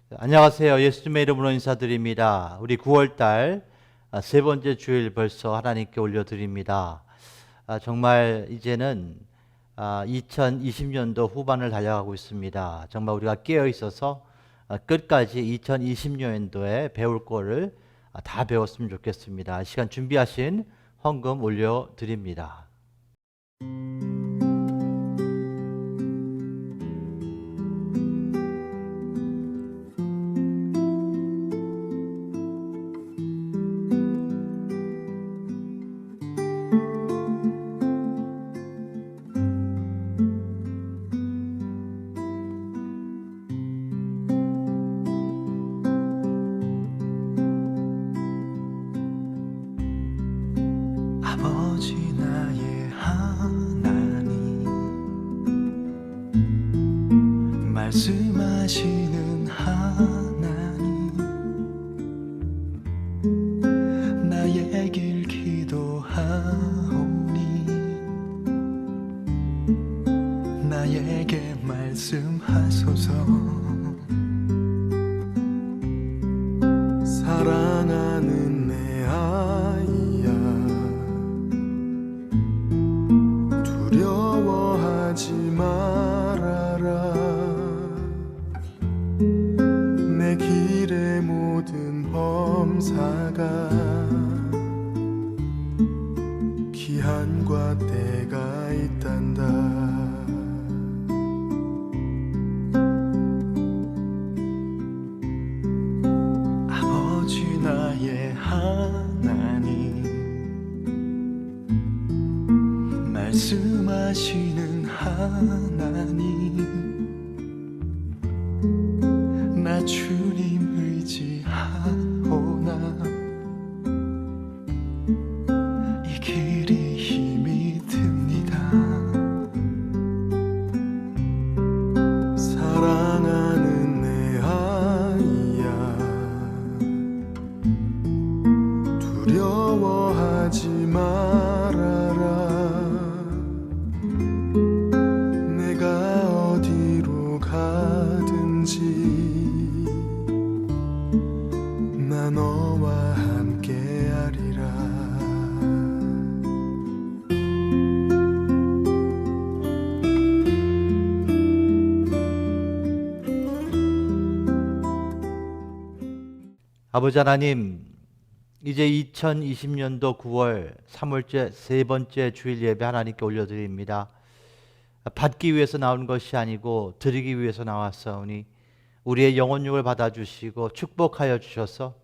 안녕하세요. 예수님의 이름으로 인사드립니다. 우리 9월달 세 번째 주일 벌써 하나님께 올려드립니다. 정말 이제는 2020년도 후반을 달려가고 있습니다. 정말 우리가 깨어 있어서 끝까지 2020년도에 배울 거를 다 배웠으면 좋겠습니다. 시간 준비하신 헌금 올려드립니다. 아버지 나의 하나님, 말씀하시는 하나님, 나의 길 기도하오니 나에게 말씀하소서. 사랑하는 내 아이야, 두려워하지 말아라. 내 길의 모든 범사가 기한과 때가 있단다. 아버지 나의 하나님, 말씀하시는 하나님, 나 주님 의지하오나 이 길이 힘이 듭니다. 사랑하는 내 아이야, 두려워하지 말아라. 내가 어디로 가든지 나 너와 함께하리라. 아버지 하나님, 이제 2020년도 9월 3월째 세 번째 주일 예배 하나님께 올려드립니다. 받기 위해서 나온 것이 아니고 드리기 위해서 나왔사오니 우리의 영혼육을 받아주시고 축복하여 주셔서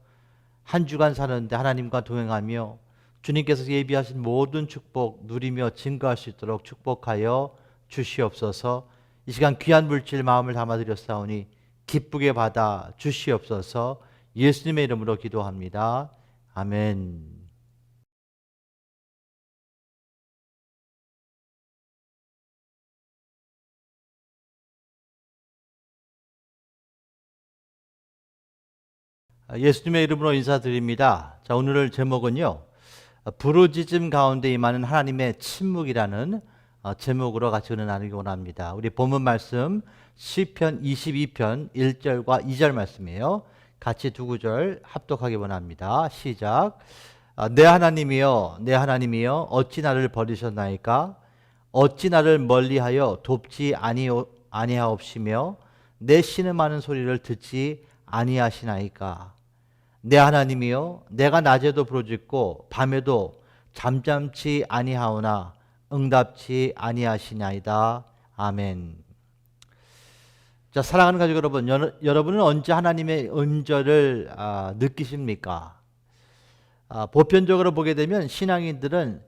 한 주간 사는데 하나님과 동행하며 주님께서 예비하신 모든 축복 누리며 증거할 수 있도록 축복하여 주시옵소서. 이 시간 귀한 물질 마음을 담아드렸사오니 기쁘게 받아 주시옵소서. 예수님의 이름으로 기도합니다. 아멘. 예수님의 이름으로 인사드립니다. 자, 오늘 제목은요, 부르짖음 가운데 임하는 하나님의 침묵이라는 제목으로 같이 은혜 나누기 원합니다. 우리 본문 말씀 시편 22편 1절과 2절 말씀이에요. 같이 두 구절 합독하기 원합니다. 시작. 내 하나님이여, 내 하나님이여, 어찌 나를 버리셨나이까? 어찌 나를 멀리하여 돕지 아니하옵시며 내 신음하는 소리를 듣지 아니하시나이까? 내 하나님이여, 내가 낮에도 부르짖고 밤에도 잠잠치 아니하오나 응답치 아니하시나이다. 아멘. 자, 사랑하는 가족 여러분, 여러분은 언제 하나님의 음절을 느끼십니까? 보편적으로 보게 되면 신앙인들은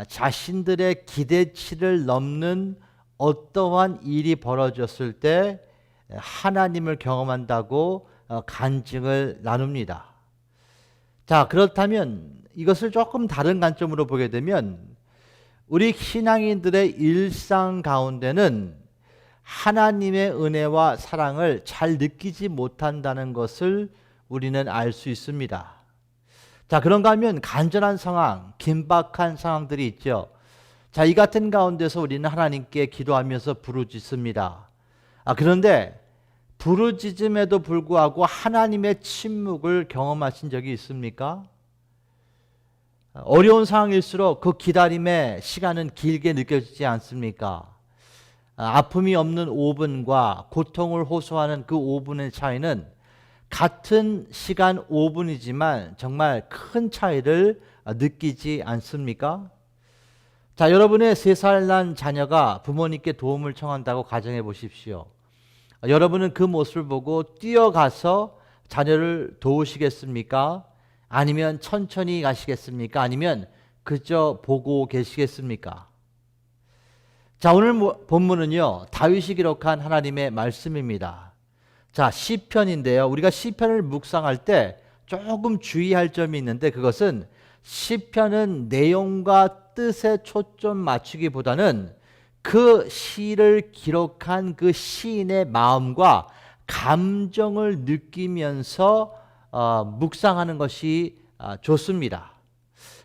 자신들의 기대치를 넘는 어떠한 일이 벌어졌을 때 하나님을 경험한다고 간증을 나눕니다. 자, 그렇다면 이것을 조금 다른 관점으로 보게 되면 우리 신앙인들의 일상 가운데는 하나님의 은혜와 사랑을 잘 느끼지 못한다는 것을 우리는 알 수 있습니다. 자, 그런가 하면 간절한 상황, 긴박한 상황들이 있죠. 자, 이 같은 가운데서 우리는 하나님께 기도하면서 부르짖습니다. 그런데 부르짖음에도 불구하고 하나님의 침묵을 경험하신 적이 있습니까? 어려운 상황일수록 그 기다림의 시간은 길게 느껴지지 않습니까? 아픔이 없는 5분과 고통을 호소하는 그 5분의 차이는 같은 시간 5분이지만 정말 큰 차이를 느끼지 않습니까? 자, 여러분의 3살 난 자녀가 부모님께 도움을 청한다고 가정해 보십시오. 여러분은 그 모습을 보고 뛰어가서 자녀를 도우시겠습니까? 아니면 천천히 가시겠습니까? 아니면 그저 보고 계시겠습니까? 자, 오늘 본문은요, 다윗이 기록한 하나님의 말씀입니다. 자, 시편인데요. 우리가 시편을 묵상할 때 조금 주의할 점이 있는데, 그것은 시편은 내용과 뜻에 초점 맞추기보다는 그 시를 기록한 그 시인의 마음과 감정을 느끼면서 묵상하는 것이 좋습니다.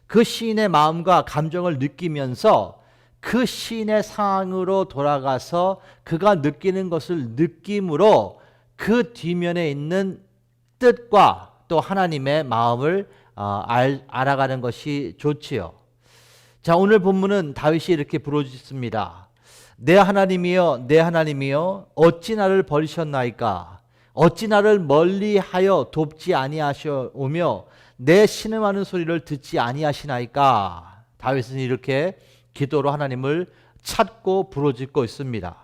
그 시인의 마음과 감정을 느끼면서 그 시인의 상황으로 돌아가서 그가 느끼는 것을 느낌으로 그 뒤면에 있는 뜻과 또 하나님의 마음을 알아가는 것이 좋지요. 자, 오늘 본문은 다윗이 이렇게 부르짖습니다. 내 하나님이여, 내 하나님이여, 어찌 나를 버리셨나이까? 어찌 나를 멀리하여 돕지 아니하시오며 내 신음하는 소리를 듣지 아니하시나이까? 다윗은 이렇게 기도로 하나님을 찾고 부르짖고 있습니다.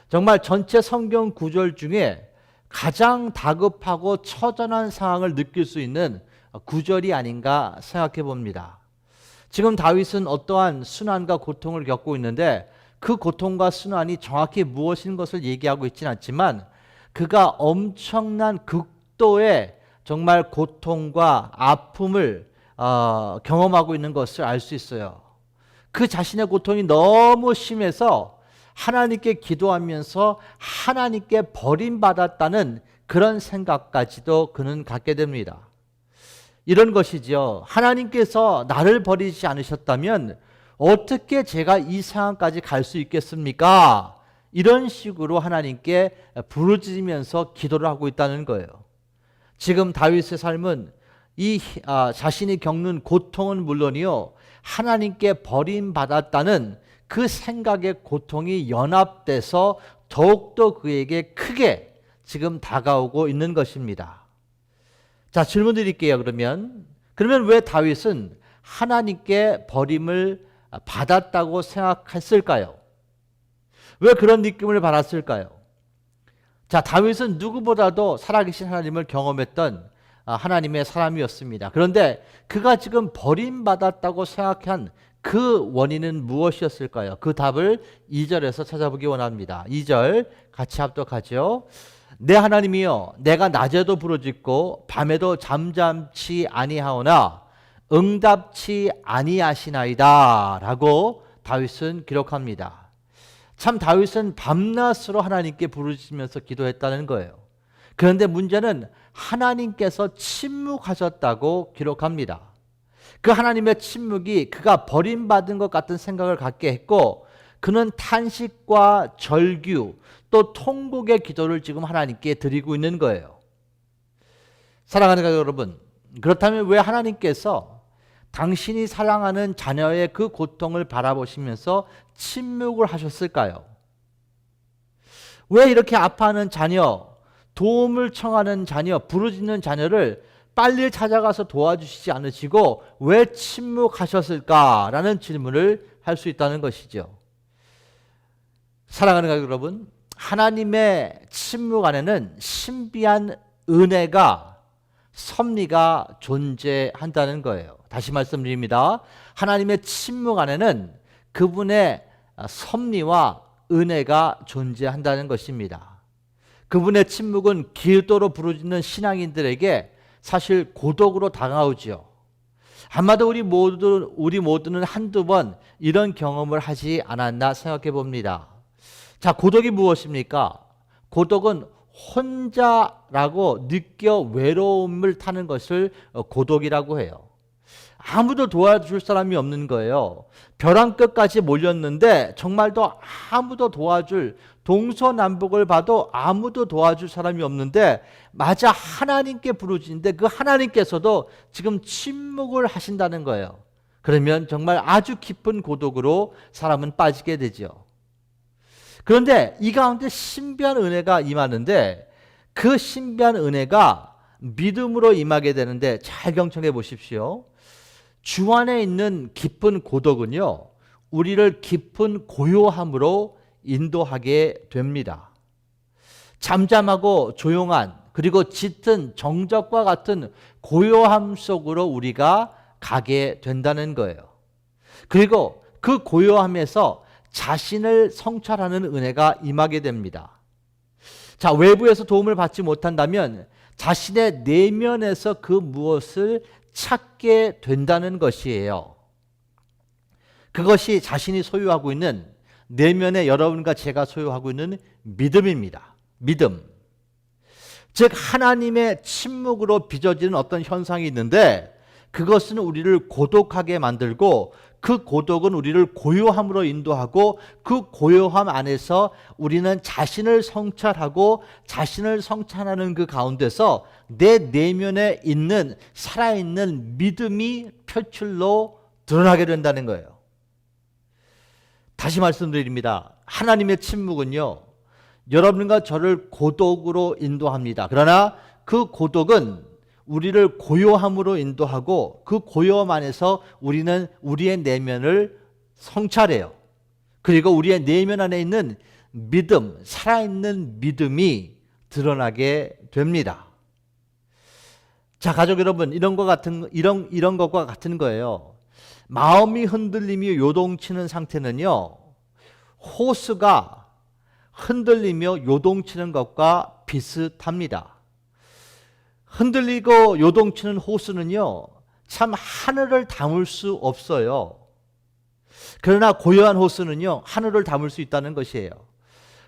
정말 전체 성경 구절 중에 가장 다급하고 처절한 상황을 느낄 수 있는 구절이 아닌가 생각해 봅니다. 지금 다윗은 어떠한 순환과 고통을 겪고 있는데 그 고통과 순환이 정확히 무엇인 것을 얘기하고 있지는 않지만 그가 엄청난 극도의 정말 고통과 아픔을 경험하고 있는 것을 알 수 있어요. 그 자신의 고통이 너무 심해서 하나님께 기도하면서 하나님께 버림받았다는 그런 생각까지도 그는 갖게 됩니다. 이런 것이죠. 하나님께서 나를 버리지 않으셨다면 어떻게 제가 이 상황까지 갈 수 있겠습니까? 이런 식으로 하나님께 부르짖으면서 기도를 하고 있다는 거예요. 지금 다윗의 삶은 이 자신이 겪는 고통은 물론이요, 하나님께 버림받았다는 그 생각의 고통이 연합돼서 더욱더 그에게 크게 지금 다가오고 있는 것입니다. 자, 질문 드릴게요. 그러면 왜 다윗은 하나님께 버림을 받았다고 생각했을까요? 왜 그런 느낌을 받았을까요? 자, 다윗은 누구보다도 살아계신 하나님을 경험했던 하나님의 사람이었습니다. 그런데 그가 지금 버림받았다고 생각한 그 원인은 무엇이었을까요? 그 답을 2절에서 찾아보기 원합니다. 2절 같이 합독하죠. 내 하나님이여, 내가 낮에도 부르짖고 밤에도 잠잠치 아니하오나 응답치 아니하시나이다 라고 다윗은 기록합니다. 참 다윗은 밤낮으로 하나님께 부르짖으면서 기도했다는 거예요. 그런데 문제는 하나님께서 침묵하셨다고 기록합니다. 그 하나님의 침묵이 그가 버림받은 것 같은 생각을 갖게 했고, 그는 탄식과 절규 또 통곡의 기도를 지금 하나님께 드리고 있는 거예요. 사랑하는 가족 여러분, 그렇다면 왜 하나님께서 당신이 사랑하는 자녀의 그 고통을 바라보시면서 침묵을 하셨을까요? 왜 이렇게 아파하는 자녀, 도움을 청하는 자녀, 부르짖는 자녀를 빨리 찾아가서 도와주시지 않으시고 왜 침묵하셨을까라는 질문을 할 수 있다는 것이죠. 사랑하는 가족 여러분, 하나님의 침묵 안에는 신비한 은혜가, 섭리가 존재한다는 거예요. 다시 말씀드립니다. 하나님의 침묵 안에는 그분의 섭리와 은혜가 존재한다는 것입니다. 그분의 침묵은 기도로 부르짖는 신앙인들에게 사실 고독으로 다가오지요. 아마도 우리 모두는 한두 번 이런 경험을 하지 않았나 생각해 봅니다. 자, 고독이 무엇입니까? 고독은 혼자라고 느껴 외로움을 타는 것을 고독이라고 해요. 아무도 도와줄 사람이 없는 거예요. 벼랑 끝까지 몰렸는데 정말도 아무도 도와줄 동서남북을 봐도 아무도 도와줄 사람이 없는데 마저 하나님께 부르짖는데 그 하나님께서도 지금 침묵을 하신다는 거예요. 그러면 정말 아주 깊은 고독으로 사람은 빠지게 되죠. 그런데 이 가운데 신비한 은혜가 임하는데 그 신비한 은혜가 믿음으로 임하게 되는데 잘 경청해 보십시오. 주 안에 있는 깊은 고독은요, 우리를 깊은 고요함으로 인도하게 됩니다. 잠잠하고 조용한 그리고 짙은 정적과 같은 고요함 속으로 우리가 가게 된다는 거예요. 그리고 그 고요함에서 자신을 성찰하는 은혜가 임하게 됩니다. 자, 외부에서 도움을 받지 못한다면 자신의 내면에서 그 무엇을 찾게 된다는 것이에요. 그것이 자신이 소유하고 있는 내면의 여러분과 제가 소유하고 있는 믿음입니다. 믿음. 즉 하나님의 침묵으로 빚어지는 어떤 현상이 있는데 그것은 우리를 고독하게 만들고 그 고독은 우리를 고요함으로 인도하고 그 고요함 안에서 우리는 자신을 성찰하고 자신을 성찰하는 그 가운데서 내 내면에 있는 살아있는 믿음이 표출로 드러나게 된다는 거예요. 다시 말씀드립니다. 하나님의 침묵은요, 여러분과 저를 고독으로 인도합니다. 그러나 그 고독은 우리를 고요함으로 인도하고 그 고요함 안에서 우리는 우리의 내면을 성찰해요. 그리고 우리의 내면 안에 있는 믿음, 살아있는 믿음이 드러나게 됩니다. 자, 가족 여러분, 이런 것과 같은 거예요. 마음이 흔들리며 요동치는 상태는요, 호수가 흔들리며 요동치는 것과 비슷합니다. 흔들리고 요동치는 호수는요, 참 하늘을 담을 수 없어요. 그러나 고요한 호수는요, 하늘을 담을 수 있다는 것이에요.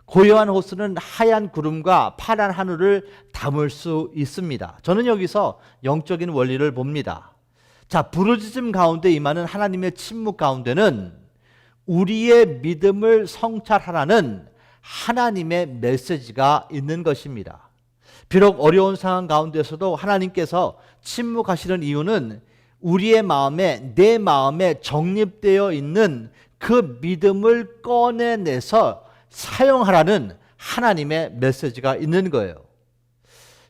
고요한 호수는 하얀 구름과 파란 하늘을 담을 수 있습니다. 저는 여기서 영적인 원리를 봅니다. 자, 부르짖음 가운데 임하는 하나님의 침묵 가운데는 우리의 믿음을 성찰하라는 하나님의 메시지가 있는 것입니다. 비록 어려운 상황 가운데서도 하나님께서 침묵하시는 이유는 우리의 마음에, 내 마음에 정립되어 있는 그 믿음을 꺼내내서 사용하라는 하나님의 메시지가 있는 거예요.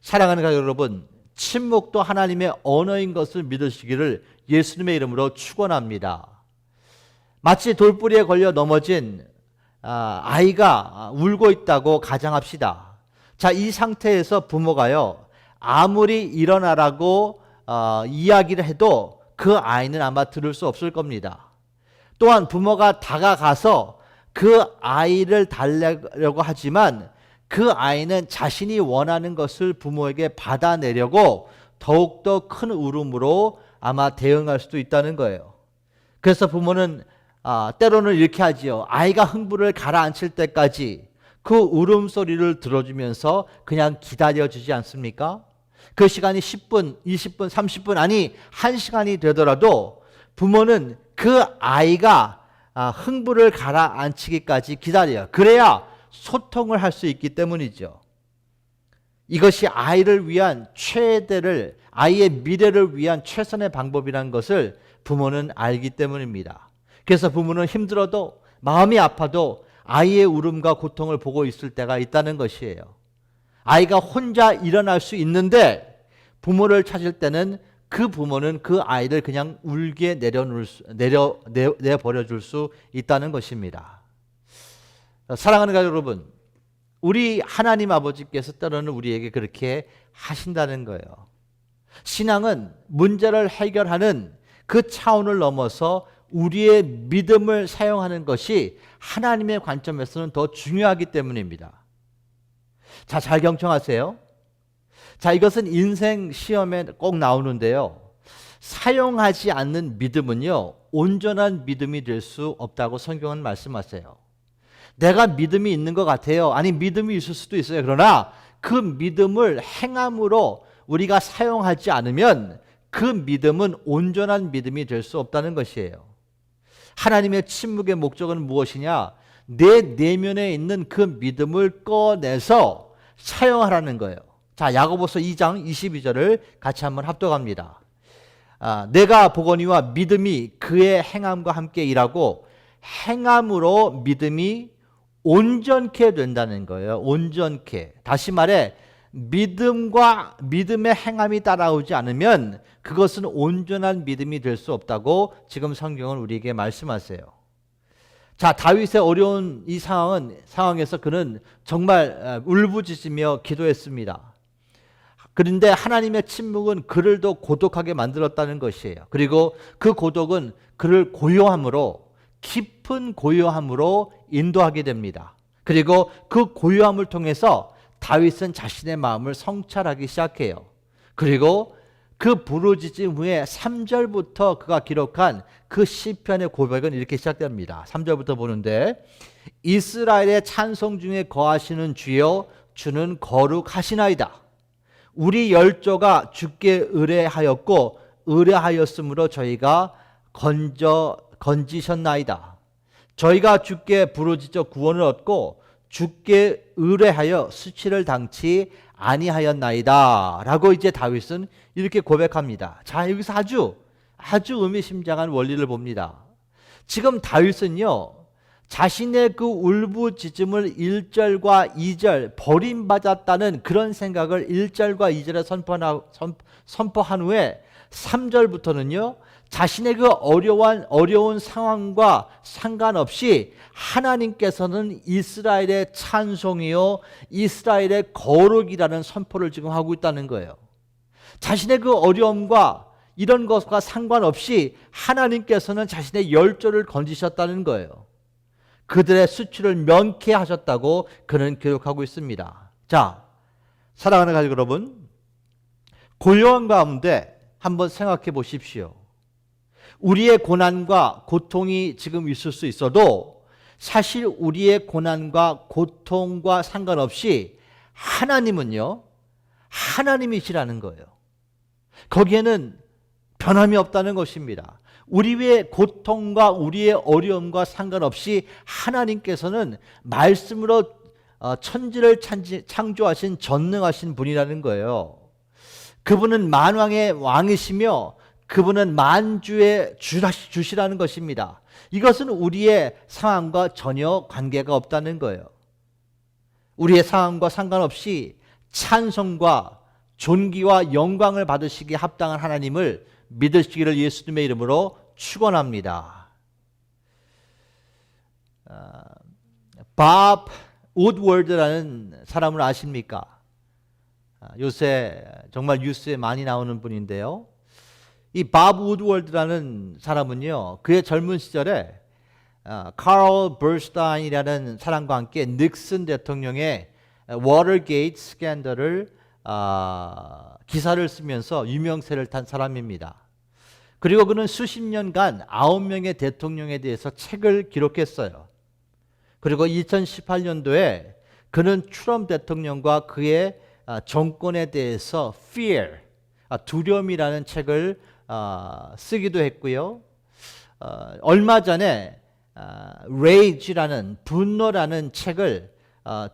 사랑하는 가족 여러분, 침묵도 하나님의 언어인 것을 믿으시기를 예수님의 이름으로 축원합니다. 마치 돌뿌리에 걸려 넘어진 아이가 울고 있다고 가정합시다. 자, 이 상태에서 부모가요, 아무리 일어나라고 이야기를 해도 그 아이는 아마 들을 수 없을 겁니다. 또한 부모가 다가가서 그 아이를 달래려고 하지만 그 아이는 자신이 원하는 것을 부모에게 받아내려고 더욱더 큰 울음으로 아마 대응할 수도 있다는 거예요. 그래서 부모는 때로는 이렇게 하지요. 아이가 흥분을 가라앉힐 때까지 그 울음소리를 들어주면서 그냥 기다려주지 않습니까? 그 시간이 10분, 20분, 30분, 아니 1시간이 되더라도 부모는 그 아이가 흥분을 가라앉히기까지 기다려요. 그래야 소통을 할 수 있기 때문이죠. 이것이 아이를 위한 아이의 미래를 위한 최선의 방법이라는 것을 부모는 알기 때문입니다. 그래서 부모는 힘들어도 마음이 아파도 아이의 울음과 고통을 보고 있을 때가 있다는 것이에요. 아이가 혼자 일어날 수 있는데 부모를 찾을 때는 그 부모는 그 아이를 그냥 울게 내버려 줄 수 있다는 것입니다. 사랑하는 가족 여러분, 우리 하나님 아버지께서 때로는 우리에게 그렇게 하신다는 거예요. 신앙은 문제를 해결하는 그 차원을 넘어서 우리의 믿음을 사용하는 것이 하나님의 관점에서는 더 중요하기 때문입니다. 자, 잘 경청하세요. 자, 이것은 인생 시험에 꼭 나오는데요. 사용하지 않는 믿음은요, 온전한 믿음이 될 수 없다고 성경은 말씀하세요. 내가 믿음이 있는 것 같아요. 아니, 믿음이 있을 수도 있어요. 그러나 그 믿음을 행함으로 우리가 사용하지 않으면 그 믿음은 온전한 믿음이 될 수 없다는 것이에요. 하나님의 침묵의 목적은 무엇이냐? 내 내면에 있는 그 믿음을 꺼내서 사용하라는 거예요. 자, 야고보서 2장 22절을 같이 한번 합독합니다. 내가 보거니와 믿음이 그의 행함과 함께 일하고 행함으로 믿음이 온전케 된다는 거예요. 온전케. 다시 말해 믿음과 믿음의 행함이 따라오지 않으면 그것은 온전한 믿음이 될 수 없다고 지금 성경은 우리에게 말씀하세요. 자, 다윗의 어려운 이 상황에서 그는 정말 울부짖으며 기도했습니다. 그런데 하나님의 침묵은 그를 더 고독하게 만들었다는 것이에요. 그리고 그 고독은 그를 고요함으로, 깊은 고요함으로 인도하게 됩니다. 그리고 그 고요함을 통해서 다윗은 자신의 마음을 성찰하기 시작해요. 그리고 그 부르짖음 후에 3절부터 그가 기록한 그 시편의 고백은 이렇게 시작됩니다. 3절부터 보는데 이스라엘의 찬송 중에 거하시는 주여 주는 거룩하시나이다. 우리 열조가 주께 의뢰하였고 의뢰하였으므로 저희가 건지셨나이다. 저희가 주께 부르짖어 구원을 얻고 주께 의뢰하여 수치를 당치 아니하였나이다. 라고 이제 다윗은 이렇게 고백합니다. 자, 여기서 아주 의미심장한 원리를 봅니다. 지금 다윗은요, 자신의 그 울부짖음을 1절과 2절 버림받았다는 그런 생각을 1절과 2절에 선포한 후에 3절부터는요, 자신의 그 어려운 상황과 상관없이 하나님께서는 이스라엘의 찬송이요 이스라엘의 거룩이라는 선포를 지금 하고 있다는 거예요. 자신의 그 어려움과 이런 것과 상관없이 하나님께서는 자신의 열조를 건지셨다는 거예요. 그들의 수치를 면케하셨다고 그는 기록하고 있습니다. 자, 사랑하는 가족 여러분, 고요한 가운데 한번 생각해 보십시오. 우리의 고난과 고통이 지금 있을 수 있어도 사실 우리의 고난과 고통과 상관없이 하나님은요, 하나님이시라는 거예요. 거기에는 변함이 없다는 것입니다. 우리의 고통과 우리의 어려움과 상관없이 하나님께서는 말씀으로 천지를 창조하신 전능하신 분이라는 거예요. 그분은 만왕의 왕이시며 그분은 만주의 주시라는 것입니다. 이것은 우리의 상황과 전혀 관계가 없다는 거예요. 우리의 상황과 상관없이 찬송과 존귀와 영광을 받으시기에 합당한 하나님을 믿으시기를 예수님의 이름으로 축원합니다. 밥 우드워드라는 사람을 아십니까? 요새 정말 뉴스에 많이 나오는 분인데요. 이 밥 우드워드라는 사람은요, 그의 젊은 시절에 카럴 버스타인이라는 사람과 함께 닉슨 대통령의 워터게이트 스캔들을 기사를 쓰면서 유명세를 탄 사람입니다. 그리고 그는 수십 년간 9명의 대통령에 대해서 책을 기록했어요. 그리고 2018년도에 그는 트럼프 대통령과 그의 정권에 대해서 Fear, 두려움이라는 책을 쓰기도 했고요. 얼마 전에 Rage라는 분노라는 책을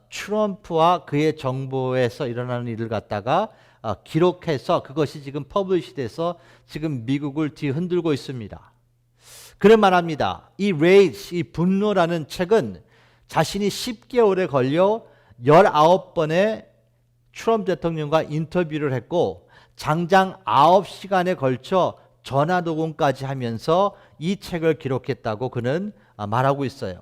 트럼프와 그의 정부에서 일어나는 일을 갖다가 기록해서 그것이 지금 퍼블리시돼서 지금 미국을 뒤흔들고 있습니다. 그런 말합니다. 이 Rage, 이 분노라는 책은 자신이 10개월에 걸려 19번의 트럼프 대통령과 인터뷰를 했고 장장 9시간에 걸쳐 전화 녹음까지 하면서 이 책을 기록했다고 그는 말하고 있어요.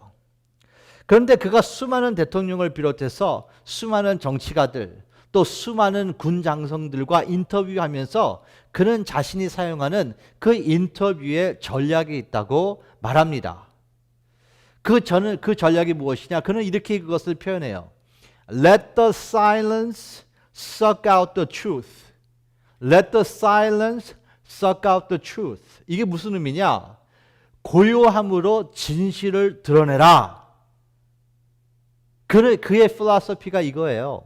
그런데 그가 수많은 대통령을 비롯해서 수많은 정치가들 또 수많은 군 장성들과 인터뷰하면서 그는 자신이 사용하는 그 인터뷰에 전략이 있다고 말합니다. 그 전략이 무엇이냐? 그는 이렇게 그것을 표현해요. Let the silence suck out the truth. Let the silence suck out the truth. 이게 무슨 의미냐? 고요함으로 진실을 드러내라. 그의 필로소피가 이거예요.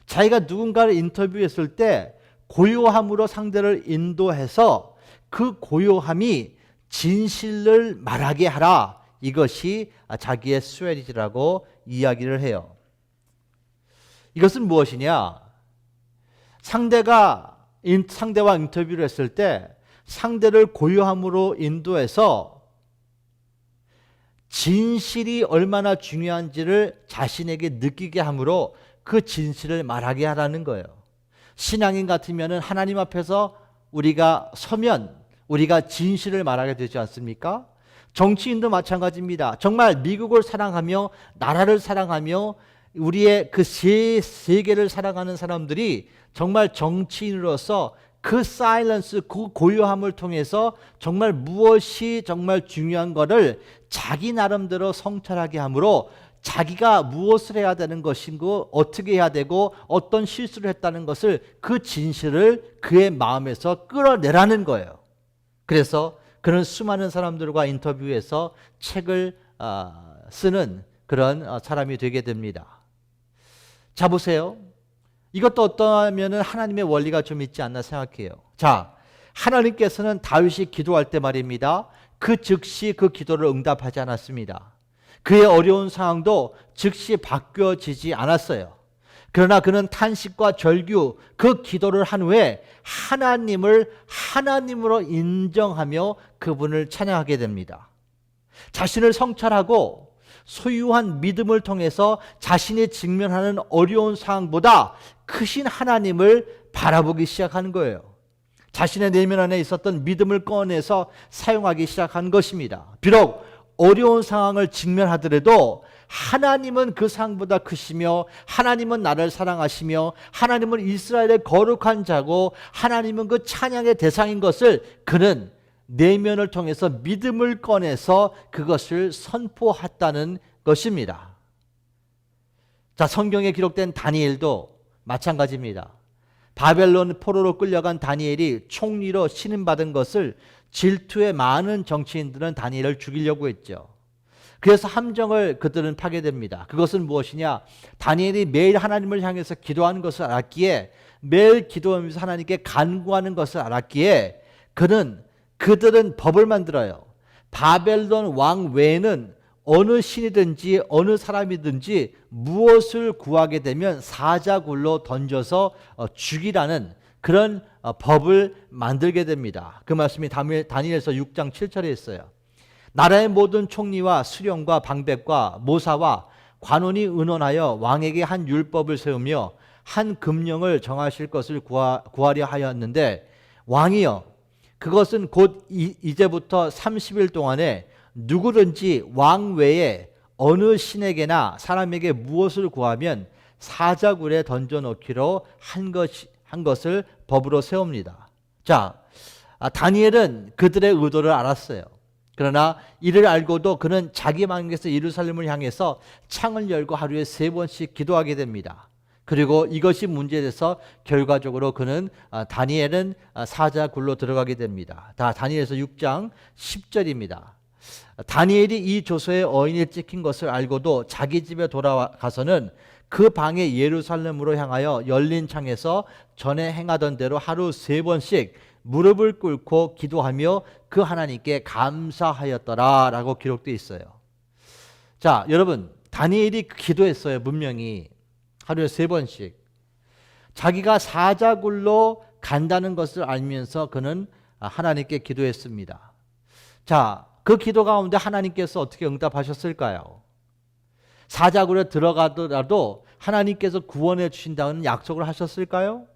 자기가 누군가를 인터뷰했을 때 고요함으로 상대를 인도해서 그 고요함이 진실을 말하게 하라. 이것이 자기의 스트래티지라고 이야기를 해요. 이것은 무엇이냐? 상대와 인터뷰를 했을 때 상대를 고요함으로 인도해서 진실이 얼마나 중요한지를 자신에게 느끼게 함으로 그 진실을 말하게 하라는 거예요. 신앙인 같으면 하나님 앞에서 우리가 서면 우리가 진실을 말하게 되지 않습니까? 정치인도 마찬가지입니다. 정말 미국을 사랑하며 나라를 사랑하며 우리의 그 세계를 사랑하는 사람들이 정말 정치인으로서 그 사일런스, 그 고요함을 통해서 정말 무엇이 정말 중요한 것을 자기 나름대로 성찰하게 함으로 자기가 무엇을 해야 되는 것인고 어떻게 해야 되고 어떤 실수를 했다는 것을 그 진실을 그의 마음에서 끌어내라는 거예요. 그래서 그런 수많은 사람들과 인터뷰에서 책을 쓰는 그런 사람이 되게 됩니다. 자, 보세요. 이것도 어떠하면 하나님의 원리가 좀 있지 않나 생각해요. 자, 하나님께서는 다윗이 기도할 때 말입니다. 그 즉시 그 기도를 응답하지 않았습니다. 그의 어려운 상황도 즉시 바뀌어지지 않았어요. 그러나 그는 탄식과 절규, 그 기도를 한 후에 하나님을 하나님으로 인정하며 그분을 찬양하게 됩니다. 자신을 성찰하고 소유한 믿음을 통해서 자신이 직면하는 어려운 상황보다 크신 하나님을 바라보기 시작한 거예요. 자신의 내면 안에 있었던 믿음을 꺼내서 사용하기 시작한 것입니다. 비록 어려운 상황을 직면하더라도 하나님은 그 상황보다 크시며 하나님은 나를 사랑하시며 하나님은 이스라엘의 거룩한 자고 하나님은 그 찬양의 대상인 것을 그는 내면을 통해서 믿음을 꺼내서 그것을 선포했다는 것입니다. 자, 성경에 기록된 다니엘도 마찬가지입니다. 바벨론 포로로 끌려간 다니엘이 총리로 신임받은 것을 질투의 많은 정치인들은 다니엘을 죽이려고 했죠. 그래서 함정을 그들은 파게 됩니다. 그것은 무엇이냐? 다니엘이 매일 하나님을 향해서 기도하는 것을 알았기에 매일 기도하면서 하나님께 간구하는 것을 알았기에 그들은 법을 만들어요. 바벨론 왕 외에는 어느 신이든지 어느 사람이든지 무엇을 구하게 되면 사자굴로 던져서 죽이라는 그런 법을 만들게 됩니다. 그 말씀이 다니엘서 6장 7절에 있어요. 나라의 모든 총리와 수령과 방백과 모사와 관원이 의논하여 왕에게 한 율법을 세우며 한 금령을 정하실 것을 구하려 하였는데 왕이여 그것은 곧 이제부터 30일 동안에 누구든지 왕 외에 어느 신에게나 사람에게 무엇을 구하면 사자굴에 던져놓기로 한 것을 법으로 세웁니다. 자, 다니엘은 그들의 의도를 알았어요. 그러나 이를 알고도 그는 자기 마음에서 예루살렘을 향해서 창을 열고 하루에 3번씩 기도하게 됩니다. 그리고 이것이 문제돼서 결과적으로 다니엘은 사자굴로 들어가게 됩니다. 다니엘서 6장 10절입니다. 다니엘이 이 조서에 어인이 찍힌 것을 알고도 자기 집에 돌아가서는 그 방에 예루살렘으로 향하여 열린 창에서 전에 행하던 대로 하루 3번씩 무릎을 꿇고 기도하며 그 하나님께 감사하였더라 라고 기록되어 있어요. 자, 여러분, 다니엘이 기도했어요. 분명히 하루에 3번씩 자기가 사자굴로 간다는 것을 알면서 그는 하나님께 기도했습니다. 자, 그 기도 가운데 하나님께서 어떻게 응답하셨을까요? 사자굴에 들어가더라도 하나님께서 구원해 주신다는 약속을 하셨을까요?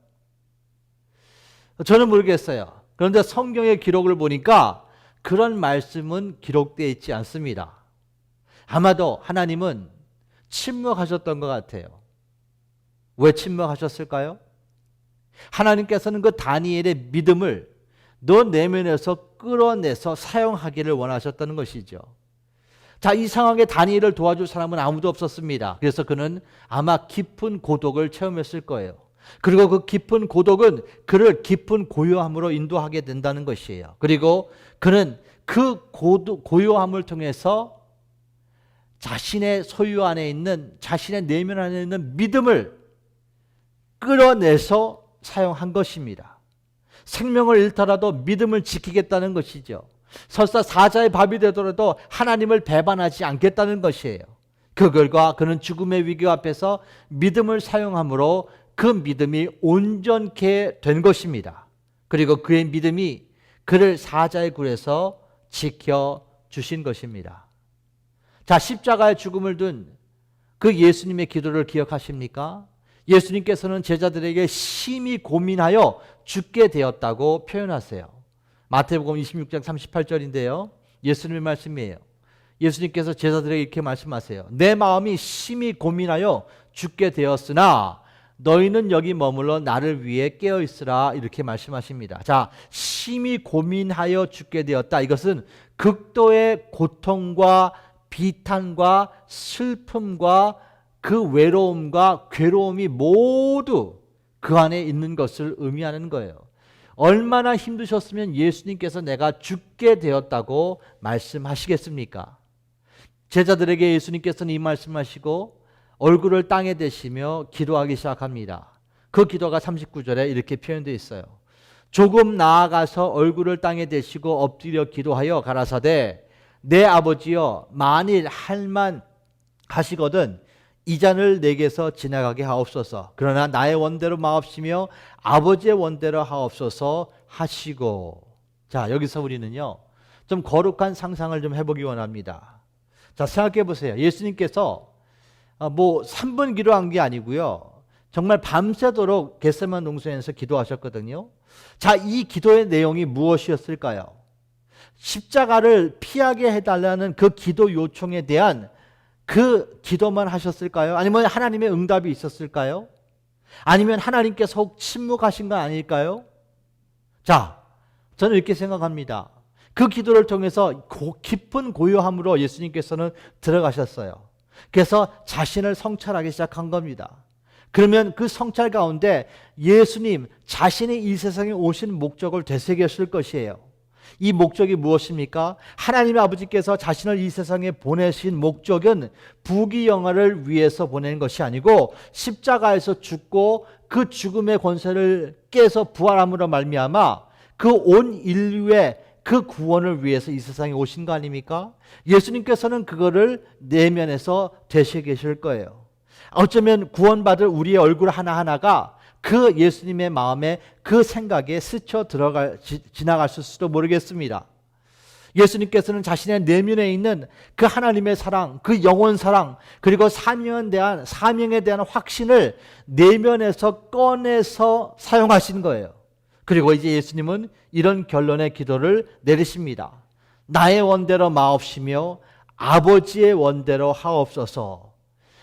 저는 모르겠어요. 그런데 성경의 기록을 보니까 그런 말씀은 기록되어 있지 않습니다. 아마도 하나님은 침묵하셨던 것 같아요. 왜 침묵하셨을까요? 하나님께서는 그 다니엘의 믿음을 너 내면에서 끌어내서 사용하기를 원하셨다는 것이죠. 자, 이 상황에 다니엘을 도와줄 사람은 아무도 없었습니다. 그래서 그는 아마 깊은 고독을 체험했을 거예요. 그리고 그 깊은 고독은 그를 깊은 고요함으로 인도하게 된다는 것이에요. 그리고 그는 그 고요함을 통해서 자신의 소유 안에 있는, 자신의 내면 안에 있는 믿음을 끌어내서 사용한 것입니다. 생명을 잃더라도 믿음을 지키겠다는 것이죠. 설사 사자의 밥이 되더라도 하나님을 배반하지 않겠다는 것이에요. 그 결과 그는 죽음의 위기 앞에서 믿음을 사용함으로 그 믿음이 온전케 된 것입니다. 그리고 그의 믿음이 그를 사자의 굴에서 지켜주신 것입니다. 자, 십자가의 죽음을 둔 그 예수님의 기도를 기억하십니까? 예수님께서는 제자들에게 심히 고민하여 죽게 되었다고 표현하세요. 마태복음 26장 38절인데요. 예수님의 말씀이에요. 예수님께서 제자들에게 이렇게 말씀하세요. 내 마음이 심히 고민하여 죽게 되었으나 너희는 여기 머물러 나를 위해 깨어 있으라, 이렇게 말씀하십니다. 자, 심히 고민하여 죽게 되었다. 이것은 극도의 고통과 비탄과 슬픔과 그 외로움과 괴로움이 모두 그 안에 있는 것을 의미하는 거예요. 얼마나 힘드셨으면 예수님께서 내가 죽게 되었다고 말씀하시겠습니까? 제자들에게 예수님께서는 이 말씀하시고 얼굴을 땅에 대시며 기도하기 시작합니다. 그 기도가 39절에 이렇게 표현되어 있어요. 조금 나아가서 얼굴을 땅에 대시고 엎드려 기도하여 가라사대 내 아버지여, 만일 할만 하시거든 이 잔을 내게서 지나가게 하옵소서. 그러나 나의 원대로 마옵시며 아버지의 원대로 하옵소서 하시고. 자, 여기서 우리는요 좀 거룩한 상상을 좀 해보기 원합니다. 자, 생각해 보세요. 예수님께서 3분 기도한 게 아니고요, 정말 밤새도록 겟세마네 농산에서 기도하셨거든요. 자, 이 기도의 내용이 무엇이었을까요? 십자가를 피하게 해달라는 그 기도 요청에 대한 그 기도만 하셨을까요? 아니면 하나님의 응답이 있었을까요? 아니면 하나님께서 혹 침묵하신 건 아닐까요? 자, 저는 이렇게 생각합니다. 그 기도를 통해서 깊은 고요함으로 예수님께서는 들어가셨어요. 그래서 자신을 성찰하기 시작한 겁니다. 그러면 그 성찰 가운데 예수님 자신이 이 세상에 오신 목적을 되새겼을 것이에요. 이 목적이 무엇입니까? 하나님의 아버지께서 자신을 이 세상에 보내신 목적은 부귀영화를 위해서 보낸 것이 아니고 십자가에서 죽고 그 죽음의 권세를 깨서 부활함으로 말미암아 그 온 인류의 그 구원을 위해서 이 세상에 오신 거 아닙니까? 예수님께서는 그거를 내면에서 되새기실 거예요. 어쩌면 구원받을 우리의 얼굴 하나하나가 그 예수님의 마음에 그 생각에 스쳐 지나갔을 수도 모르겠습니다. 예수님께서는 자신의 내면에 있는 그 하나님의 사랑, 그 영원 사랑, 그리고 사명에 대한 확신을 내면에서 꺼내서 사용하신 거예요. 그리고 이제 예수님은 이런 결론의 기도를 내리십니다. 나의 원대로 마옵시며 아버지의 원대로 하옵소서.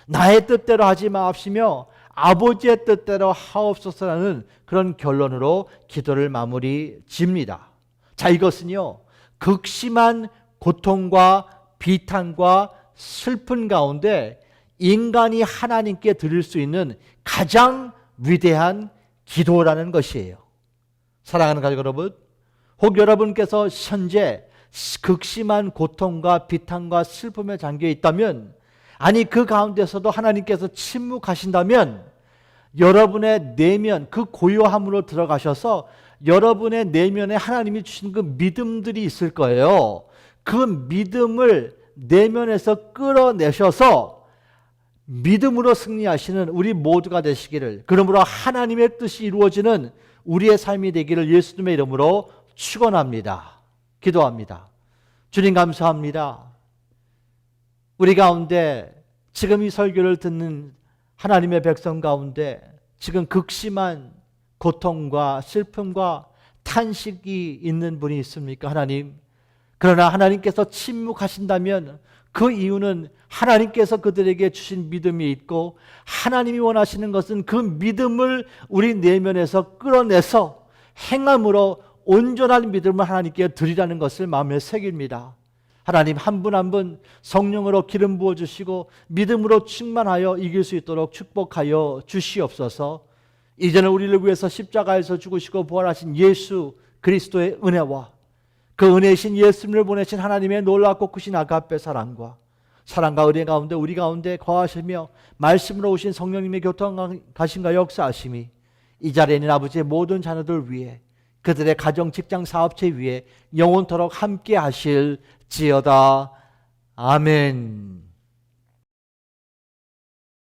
나의 뜻대로 하지 마옵시며 아버지의 뜻대로 하옵소서라는 그런 결론으로 기도를 마무리 집니다. 자, 이것은요 극심한 고통과 비탄과 슬픈 가운데 인간이 하나님께 드릴 수 있는 가장 위대한 기도라는 것이에요. 사랑하는 가족 여러분, 혹 여러분께서 현재 극심한 고통과 비탄과 슬픔에 잠겨 있다면, 아니 그 가운데서도 하나님께서 침묵하신다면 여러분의 내면 그 고요함으로 들어가셔서 여러분의 내면에 하나님이 주신 그 믿음들이 있을 거예요. 그 믿음을 내면에서 끌어내셔서 믿음으로 승리하시는 우리 모두가 되시기를, 그러므로 하나님의 뜻이 이루어지는 우리의 삶이 되기를 예수님의 이름으로 축원합니다. 기도합니다. 주님 감사합니다. 우리 가운데 지금 이 설교를 듣는 하나님의 백성 가운데 지금 극심한 고통과 슬픔과 탄식이 있는 분이 있습니까? 하나님, 그러나 하나님께서 침묵하신다면 그 이유는 하나님께서 그들에게 주신 믿음이 있고, 하나님이 원하시는 것은 그 믿음을 우리 내면에서 끌어내서 행함으로 온전한 믿음을 하나님께 드리라는 것을 마음에 새깁니다. 하나님, 한 분 한 분 성령으로 기름 부어주시고 믿음으로 충만하여 이길 수 있도록 축복하여 주시옵소서. 이제는 우리를 위해서 십자가에서 죽으시고 부활하신 예수 그리스도의 은혜와 그 은혜이신 예수님을 보내신 하나님의 놀랍고 크신 아가페 사랑과 은혜 가운데 우리 가운데 거하시며 말씀으로 오신 성령님의 교통하심과 역사하심이 이 자리에 있는 아버지의 모든 자녀들 위해 그들의 가정, 직장, 사업체 위에 영원토록 함께 하실지어다. 아멘.